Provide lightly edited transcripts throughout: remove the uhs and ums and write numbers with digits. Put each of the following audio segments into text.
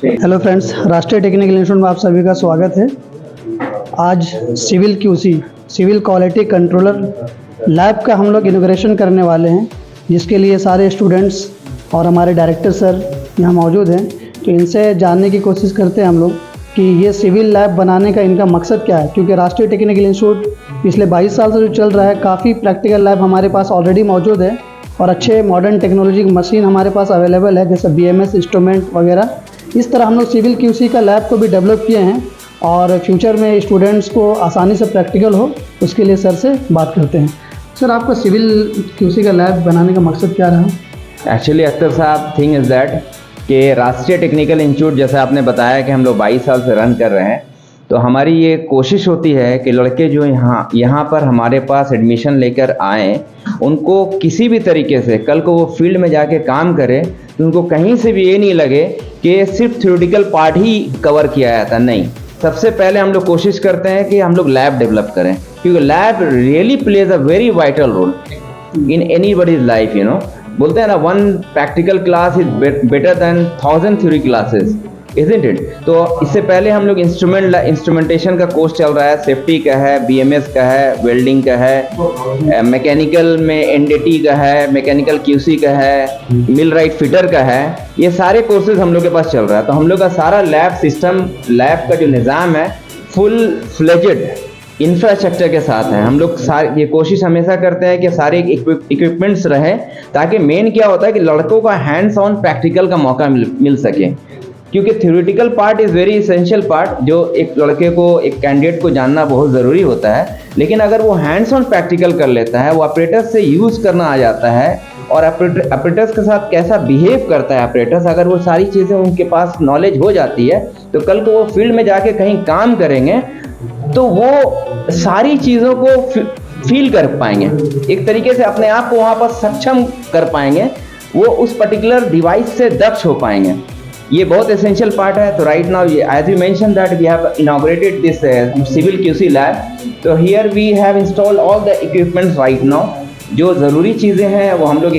Hello friends, राष्ट्रीय technical institute में आप सभी का स्वागत है। आज civil QC civil quality controller lab का हम लोग इनॉग्रेशन करने वाले हैं, जिसके लिए सारे स्टूडेंट्स और हमारे डायरेक्टर सर यहाँ मौजूद हैं। तो इनसे जानने की कोशिश करते हैं हम लोग कि ये सिविल लैब बनाने का इनका मकसद क्या है, क्योंकि राष्ट्रीय टेक्निकल इंस्टीट्यूट पिछले 22 साल से जो चल रहा है, काफ़ी प्रैक्टिकल लैब हमारे पास ऑलरेडी मौजूद है और अच्छे मॉडर्न टेक्नोलॉजी की मशीन हमारे पास अवेलेबल है, जैसे BMS इंस्ट्रूमेंट वगैरह। इस तरह हम लोग सिविल क्यूसी का लैब को भी डेवलप किए हैं और फ्यूचर में स्टूडेंट्स को आसानी से प्रैक्टिकल हो, उसके लिए सर से बात करते हैं। सर, आपका सिविल क्यूसी का लैब बनाने का मकसद क्या रहा? एक्चुअली अख्तर साहब, थिंग इज़ दैट कि राष्ट्रीय टेक्निकल इंस्टीट्यूट, जैसे आपने बताया कि हम लोग 22 साल से रन कर रहे हैं, तो हमारी ये कोशिश होती है कि लड़के जो यहाँ पर हमारे पास एडमिशन लेकर आएँ, उनको किसी भी तरीके से कल को वो फील्ड में जाके काम करें तो उनको कहीं से भी ये नहीं लगे कि सिर्फ थ्योरेटिकल पार्ट ही कवर किया जाता। नहीं, सबसे पहले हम लोग कोशिश करते हैं कि हम लोग लैब डेवलप करें, क्योंकि lab really plays a very vital role in anybody's life. बोलते हैं ना, one practical class is better than 1000 theory classes, isn't it? तो इससे पहले हम लोग इंस्ट्रूमेंटेशन का कोर्स चल रहा है, सेफ्टी का है, BMS का है, वेल्डिंग का है, मैकेनिकल में NDT का है, मैकेनिकल QC का है, मिल राइट फिटर का है। ये सारे कोर्सेज हम लोग के पास चल रहा है। तो हम लोग का सारा लैब सिस्टम, लैब का जो निज़ाम है, फुल फ्लेजेड इंफ्रास्ट्रक्चर के साथ है। हम लोग सारे ये कोशिश हमेशा करते हैं कि सारे इक्विपमेंट्स रहे, ताकि मेन क्या होता है कि लड़कों का हैंड्स ऑन प्रैक्टिकल का मौका मिल सके, क्योंकि theoretical part is very essential part, जो एक लड़के को, एक कैंडिडेट को जानना बहुत ज़रूरी होता है। लेकिन अगर वो हैंड्स ऑन प्रैक्टिकल कर लेता है, वो ऑपरेटर्स से यूज़ करना आ जाता है और ऑपरेटर्स के साथ कैसा बिहेव करता है ऑपरेटर्स, अगर वो सारी चीज़ें उनके पास नॉलेज हो जाती है, तो कल को वो फील्ड में जाके कहीं काम करेंगे तो वो सारी चीज़ों को फील कर पाएंगे, एक तरीके से अपने आप को वहाँ पर सक्षम कर पाएंगे, वो उस पर्टिकुलर डिवाइस से दक्ष हो पाएंगे। ये बहुत एसेंशियल पार्ट है। तो right now, as you mention that we have inaugurated this civil QC lab, तो here we have installed all the equipments right now. जो ज़रूरी चीज़ें हैं वो हम लोग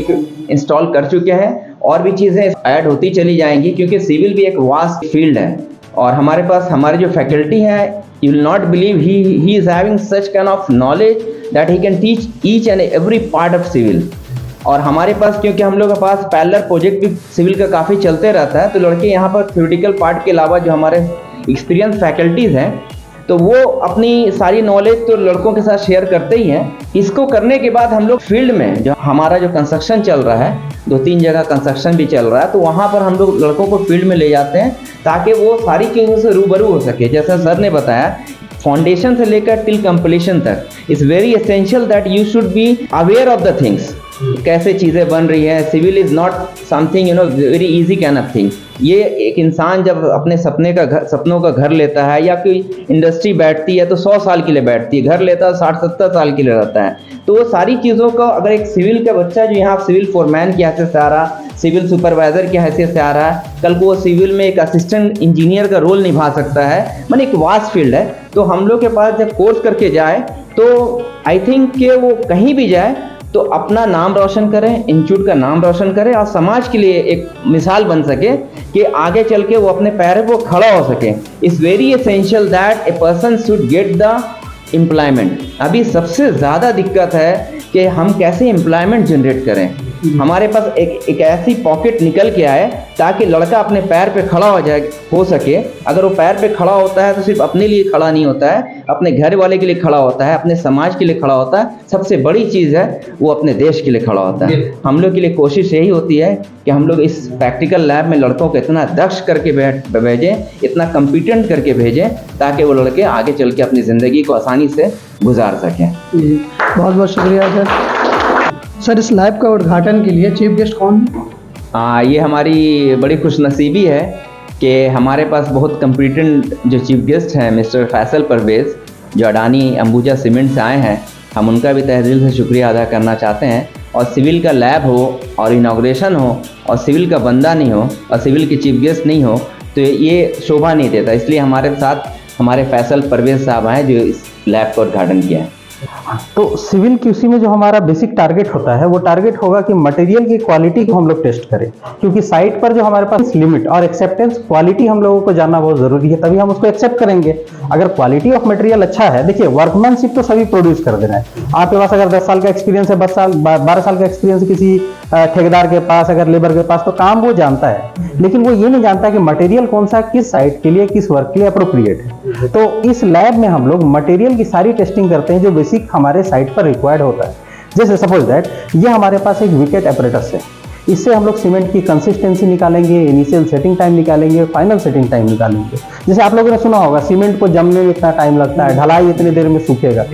इंस्टॉल कर चुके हैं, और भी चीज़ें ऐड होती चली जाएंगी, क्योंकि सिविल भी एक वास्ट फील्ड है। और हमारे पास हमारे जो फैकल्टी है, you will not believe, he is having such kind of knowledge that he can teach each and every part of civil. और हमारे पास, क्योंकि हम लोग के पास पैरेलल प्रोजेक्ट भी सिविल का काफ़ी चलते रहता है, तो लड़के यहाँ पर थ्योरेटिकल पार्ट के अलावा जो हमारे एक्सपीरियंस फैकल्टीज़ हैं, तो वो अपनी सारी नॉलेज तो लड़कों के साथ शेयर करते ही हैं। इसको करने के बाद हम लोग फील्ड में, जो हमारा जो कंस्ट्रक्शन चल रहा है, 2-3 जगह कंस्ट्रक्शन भी चल रहा है, तो वहाँ पर हम लोग लड़कों को फील्ड में ले जाते हैं, ताकि वो सारी चीज़ों से रूबरू हो सके। जैसा सर ने बताया, फाउंडेशन से लेकर टिल कंप्लीशन तक is very essential that you should be aware of the things, कैसे चीज़ें बन रही है। Civil is not something very easy kind of thing. ये एक इंसान जब अपने सपनों का घर लेता है, या कोई इंडस्ट्री बैठती है तो 100 साल के लिए बैठती है, घर लेता है 60-70 साल के लिए रहता है। तो वो सारी चीज़ों को अगर एक सिविल का बच्चा जो यहाँ सिविल फोरमैन की हैसियत से आ रहा, सिविल सुपरवाइज़र की हैसियत से आ रहा है, कल को वो सिविल में एक असिस्टेंट इंजीनियर का रोल निभा सकता है। माने एक वास्ट फील्ड है। तो हम लोग के पास जब कोर्स करके जाए, तो आई थिंक कि वो कहीं भी जाए तो अपना नाम रोशन करें, इंस्टीट्यूट का नाम रोशन करें, और समाज के लिए एक मिसाल बन सके कि आगे चल के वो अपने पैरों पर खड़ा हो सके। It's very essential that a person should get the employment. अभी सबसे ज़्यादा दिक्कत है कि हम कैसे एम्प्लॉयमेंट जनरेट करें। हमारे पास एक ऐसी पॉकेट निकल के आए ताकि लड़का अपने पैर पे खड़ा हो सके। अगर वो पैर पे खड़ा होता है तो सिर्फ अपने लिए खड़ा नहीं होता है, अपने घर वाले के लिए खड़ा होता है, अपने समाज के लिए खड़ा होता है, सबसे बड़ी चीज़ है वो अपने देश के लिए खड़ा होता है। हम लोग के लिए कोशिश यही होती है कि हम लोग इस प्रैक्टिकल लैब में लड़कों को इतना दक्ष करके भेजें, इतना कम्पिटेंट करके भेजें, ताकि वो लड़के आगे चल के अपनी ज़िंदगी को आसानी से गुजार सकें। बहुत बहुत शुक्रिया सर। इस लैब का उद्घाटन के लिए चीफ गेस्ट कौन है? ये हमारी बड़ी खुशनसीबी है कि हमारे पास बहुत कम्पिटेंट जो चीफ गेस्ट हैं, मिस्टर फैसल परवेज़, जो अडानी अंबुजा सीमेंट से आए हैं। हम उनका भी तहे दिल से शुक्रिया अदा करना चाहते हैं। और सिविल का लैब हो और इनॉग्रेशन हो और सिविल का बंदा नहीं हो और सिविल के चीफ गेस्ट नहीं हो तो ये शोभा नहीं देता। इसलिए हमारे साथ हमारे फैसल परवेज़ साहब आए, जो इस लैब का उद्घाटन किया है। तो सिविल क्यूसी में जो हमारा बेसिक टारगेट होता है वो टारगेट होगा कि मटेरियल की क्वालिटी को हम लोग टेस्ट करें, क्योंकि साइट पर जो हमारे पास लिमिट और एक्सेप्टेंस क्वालिटी हम लोगों को जानना बहुत जरूरी है, तभी हम उसको एक्सेप्ट करेंगे। अगर क्वालिटी ऑफ मटेरियल अच्छा है, देखिए वर्कमैनशिप तो सभी प्रोड्यूस कर दे रहे हैं। आपके पास अगर 10 साल का एक्सपीरियंस है, 12 साल का एक्सपीरियंस किसी ठेकेदार के पास, अगर लेबर के पास, तो काम वो जानता है, लेकिन वो ये नहीं जानता कि मटेरियल कौन सा किस साइट के लिए, किस वर्क के लिए अप्रोप्रिएट है। तो इस लैब में हम लोग मटेरियल की सारी टेस्टिंग करते हैं जो बेसिक हमारे साइट पर रिक्वायर्ड होता है। जैसे सपोज दैट ये हमारे पास एक विकेट अपरेटस है, इससे हम लोग सीमेंट की कंसिस्टेंसी निकालेंगे, इनिशियल सेटिंग टाइम निकालेंगे, फाइनल सेटिंग टाइम निकालेंगे। जैसे आप लोगों ने सुना होगा सीमेंट को जमने में इतना टाइम लगता है, ढलाई इतनी देर में सूखेगा।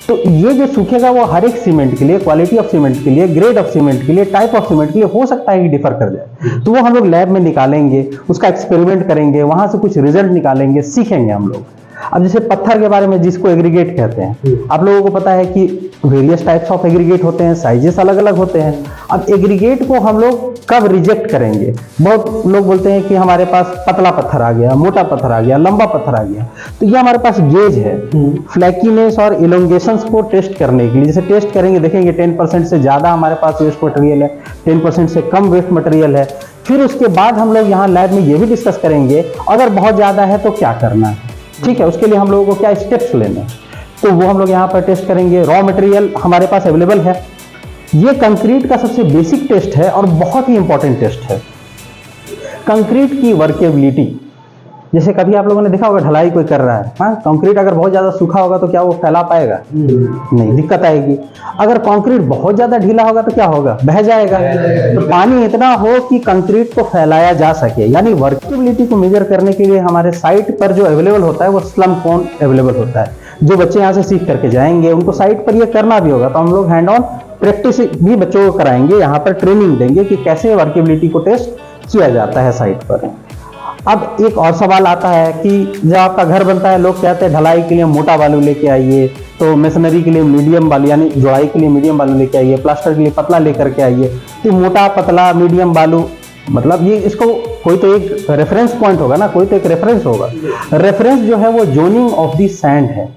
तो ये जो सूखेगा वो हर एक सीमेंट के लिए, क्वालिटी ऑफ सीमेंट के लिए, ग्रेड ऑफ सीमेंट के लिए, टाइप ऑफ सीमेंट के लिए हो सकता है कि डिफर कर जाए। तो वो हम लोग लैब में निकालेंगे, उसका एक्सपेरिमेंट करेंगे, वहां से कुछ रिजल्ट निकालेंगे, सीखेंगे हम लोग। अब जैसे पत्थर के बारे में जिसको एग्रीगेट कहते हैं, आप लोगों को पता है कि वेरियस टाइप्स ऑफ एग्रीगेट होते हैं, साइजेस अलग अलग होते हैं। अब एग्रीगेट को हम लोग कब रिजेक्ट करेंगे? बहुत लोग बोलते हैं कि हमारे पास पतला पत्थर आ गया, मोटा पत्थर आ गया, लंबा पत्थर आ गया। तो ये हमारे पास गेज है फ्लैकीनेस और इलोंगेशंस को टेस्ट करने के लिए। जैसे टेस्ट करेंगे, देखेंगे 10% से ज्यादा हमारे पास वेस्ट मटेरियल है, 10% से कम वेस्ट मटेरियल है। फिर उसके बाद हम लोग यहाँ लैब में ये भी डिस्कस करेंगे अगर बहुत ज्यादा है तो क्या करना है। ठीक है, उसके लिए हम लोगों को क्या स्टेप्स लेने हैं, तो वो हम लोग यहाँ पर टेस्ट करेंगे। रॉ मटेरियल हमारे पास अवेलेबल है। ये कंक्रीट का सबसे बेसिक टेस्ट है और बहुत ही इंपॉर्टेंट टेस्ट है, कंक्रीट की वर्केबिलिटी। जैसे कभी आप लोगों ने देखा होगा ढलाई कोई कर रहा है, हाँ, कंक्रीट अगर बहुत ज्यादा सूखा होगा तो क्या वो फैला पाएगा? नहीं, दिक्कत आएगी। अगर कंक्रीट बहुत ज्यादा ढीला होगा तो क्या होगा? बह जाएगा। तो पानी इतना हो कि कंक्रीट को फैलाया जा सके, यानी वर्केबिलिटी को मेजर करने के लिए हमारे साइट पर जो अवेलेबल होता है वो स्लम कोन अवेलेबल होता है। जो बच्चे यहाँ से सीख करके जाएंगे उनको साइट पर ये करना भी होगा, तो हम लोग हैंड ऑन प्रैक्टिस भी बच्चों को कराएंगे, यहाँ पर ट्रेनिंग देंगे कि कैसे वर्केबिलिटी को टेस्ट किया जाता है साइट पर। अब एक और सवाल आता है कि जब आपका घर बनता है, लोग कहते हैं ढलाई के लिए मोटा बालू लेके आइए, तो मेसनरी के लिए मीडियम बालू, यानी जोड़ाई के लिए मीडियम बालू लेके आइए, प्लास्टर के लिए पतला लेकर के आइए। तो मोटा, पतला, मीडियम बालू, मतलब ये इसको कोई तो एक रेफरेंस पॉइंट होगा ना, कोई तो एक रेफरेंस होगा। रेफरेंस जो है वो जोनिंग ऑफ दी सैंड है।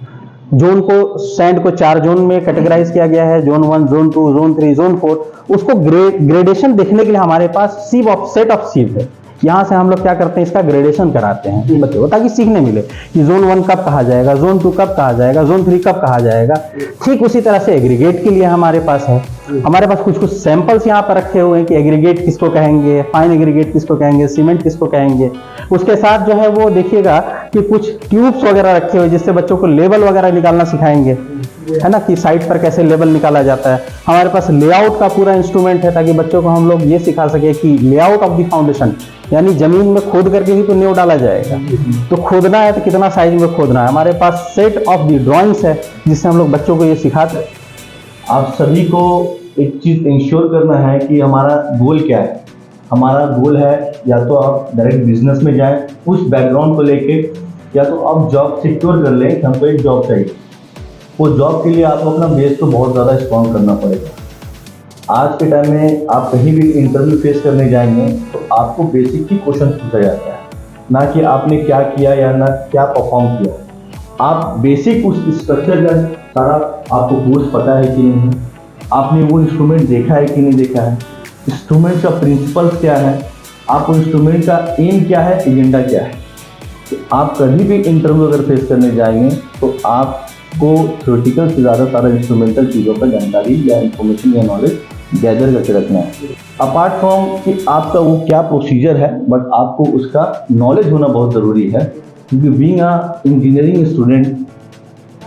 जोन को, सैंड को 4 जोन में कैटेगराइज किया गया है, जोन 1, जोन 2, जोन 3, जोन 4। उसको ग्रेडेशन देखने के लिए हमारे पास सेट ऑफ सीव है। यहाँ से हम लोग क्या करते हैं, इसका ग्रेडेशन कराते हैं बच्चों को, ताकि सीखने मिले कि जोन 1 कब कहा जाएगा, जोन 2 कब कहा जाएगा, जोन 3 कब कहा जाएगा। ठीक उसी तरह से एग्रीगेट के लिए हमारे पास है, हमारे पास कुछ सैंपल्स यहाँ पर रखे हुए हैं कि एग्रीगेट किसको कहेंगे, फाइन एग्रीगेट किसको कहेंगे, सीमेंट किसको कहेंगे। उसके साथ जो है वो देखिएगा कि कुछ ट्यूब्स वगैरह रखे हुए जिससे बच्चों को लेवल वगैरह निकालना सिखाएंगे, है ना, कि साइट पर कैसे लेवल निकाला जाता है। हमारे पास लेआउट का पूरा इंस्ट्रूमेंट है ताकि बच्चों को हम लोग ये सिखा सके कि लेआउट ऑफ द फाउंडेशन, यानी जमीन में खोद करके ही तो नींव डाला जाएगा। तो खोदना है तो कितना साइज में खोदना है। हमारे पास सेट ऑफ द ड्राइंग्स है जिससे हम लोग बच्चों को ये सिखाते हैं। आप सभी को एक चीज इंश्योर करना है कि हमारा गोल क्या है। हमारा गोल है या तो आप डायरेक्ट बिजनेस में जाएं उस बैकग्राउंड को लेके, या तो आप जॉब सिक्योर कर लें, हमको एक जॉब चाहिए। वो जॉब के लिए आपको अपना बेस तो बहुत ज़्यादा स्ट्रॉन्ग करना पड़ेगा। आज के टाइम में आप कहीं भी इंटरव्यू फेस करने जाएंगे तो आपको बेसिक ही क्वेश्चन पूछा जाता है, ना कि आपने क्या किया या ना क्या परफॉर्म किया। आप बेसिक उस स्ट्रक्चर का सारा आपको कोर्स पता है कि नहीं, आपने वो इंस्ट्रूमेंट देखा है कि नहीं देखा है, इंस्ट्रूमेंट का प्रिंसिपल्स क्या है, आप इंस्ट्रूमेंट का एम क्या है, एजेंडा क्या है। तो आप कभी भी इंटरव्यू अगर फेस करने जाएंगे तो आपको थ्योरेटिकल से ज़्यादा सारा इंस्ट्रूमेंटल चीज़ों पर जानकारी या इंफॉर्मेशन या नॉलेज गैदर करके रखना है। अपार्ट फ्रॉम कि आपका वो क्या प्रोसीजर है, बट आपको उसका नॉलेज होना बहुत ज़रूरी है, क्योंकि बीइंग अ इंजीनियरिंग स्टूडेंट,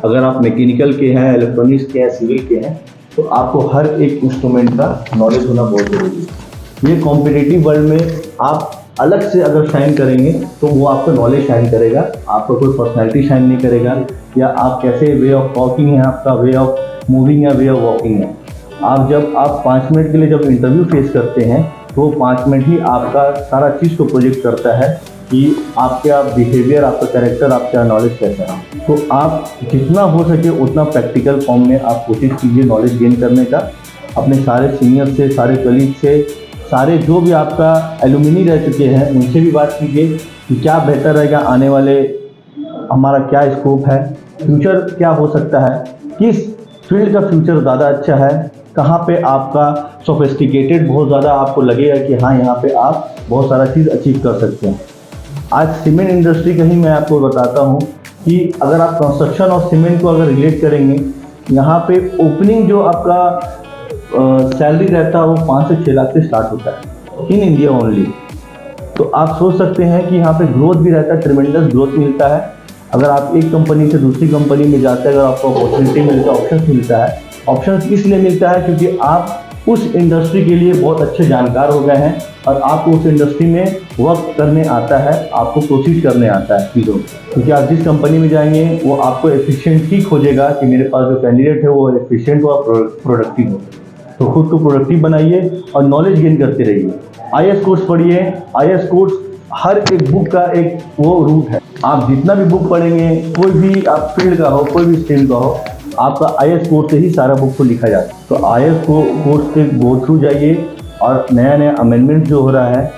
अगर आप मैकेनिकल के हैं, इलेक्ट्रॉनिक्स के हैं, सिविल के हैं, तो आपको हर एक इंस्ट्रूमेंट का नॉलेज होना बहुत ज़रूरी है। ये कॉम्पिटिटिव वर्ल्ड में आप अलग से अगर शाइन करेंगे तो वो आपका नॉलेज शाइन करेगा, आपका कोई पर्सनैलिटी शाइन नहीं करेगा, या आप कैसे वे ऑफ टॉकिंग है, आपका वे ऑफ मूविंग या वे ऑफ वॉकिंग है। आप 5 मिनट के लिए जब इंटरव्यू फेस करते हैं तो 5 मिनट ही आपका सारा चीज़ को प्रोजेक्ट करता है कि आपका बिहेवियर, आपका कैरेक्टर, आपका नॉलेज कैसा है। तो आप जितना हो सके उतना प्रैक्टिकल फॉर्म में आप कोशिश कीजिए नॉलेज गेन करने का, अपने सारे सीनियर से, सारे कलीग से, सारे जो भी आपका एलुमिनी रह चुके हैं उनसे भी बात कीजिए कि क्या बेहतर रहेगा, आने वाले हमारा क्या स्कोप है, फ्यूचर क्या हो सकता है, किस फील्ड का फ्यूचर ज़्यादा अच्छा है, कहाँ पे आपका सोफिस्टिकेटेड बहुत ज़्यादा आपको लगेगा कि हाँ यहाँ पे आप बहुत सारा चीज़ अचीव कर सकते हैं। आज सीमेंट इंडस्ट्री का ही मैं आपको बताता हूँ कि अगर आप कंस्ट्रक्शन और सीमेंट को अगर रिलेट करेंगे, यहाँ पे ओपनिंग जो आपका सैलरी रहता है वो 5 से 6 लाख से स्टार्ट होता है इन इंडिया ओनली। तो आप सोच सकते हैं कि यहाँ पे ग्रोथ भी रहता है, ट्रिमेंडस ग्रोथ मिलता है। अगर आप एक कंपनी से दूसरी कंपनी में जाते हैं, अगर आपको अपॉर्चुनिटी मिलता है, ऑप्शन मिलता है। ऑप्शन इसलिए मिलता है क्योंकि आप उस इंडस्ट्री के लिए बहुत अच्छे जानकार हो गए हैं और आपको उस इंडस्ट्री में वर्क करने आता है, आपको प्रोसीड करने आता है चीज़ों। क्योंकि आप जिस कंपनी में जाएंगे वो आपको एफिशिएंट ही खोजेगा कि मेरे पास जो कैंडिडेट है वो एफिशिएंट और प्रोडक्टिव हो। तो खुद को प्रोडक्टिव बनाइए और नॉलेज गेन करते रहिए। IAS कोर्स पढ़िए। IAS कोर्स हर एक बुक का एक वो रूट है। आप जितना भी बुक पढ़ेंगे, कोई भी आप फील्ड का हो, कोई भी स्ट्रीम का हो, आपका IAS कोर्स से ही सारा बुक को लिखा जाता है। तो IAS को कोर्स के गो थ्रू जाइए और नया नया अमेंडमेंट जो हो रहा है,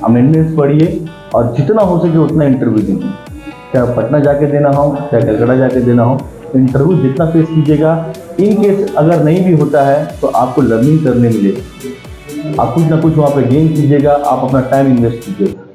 अमेंडमेंट्स पढ़िए और जितना हो सके उतना इंटरव्यू दीजिए। चाहे पटना जाके देना हो, चाहे कलकत्ता जाके देना हो, इंटरव्यू जितना फेस कीजिएगा। इन केस अगर नहीं भी होता है तो आपको लर्निंग करने मिलेगी। आप कुछ ना कुछ वहाँ पे गेन कीजिएगा, आप अपना टाइम इन्वेस्ट कीजिएगा।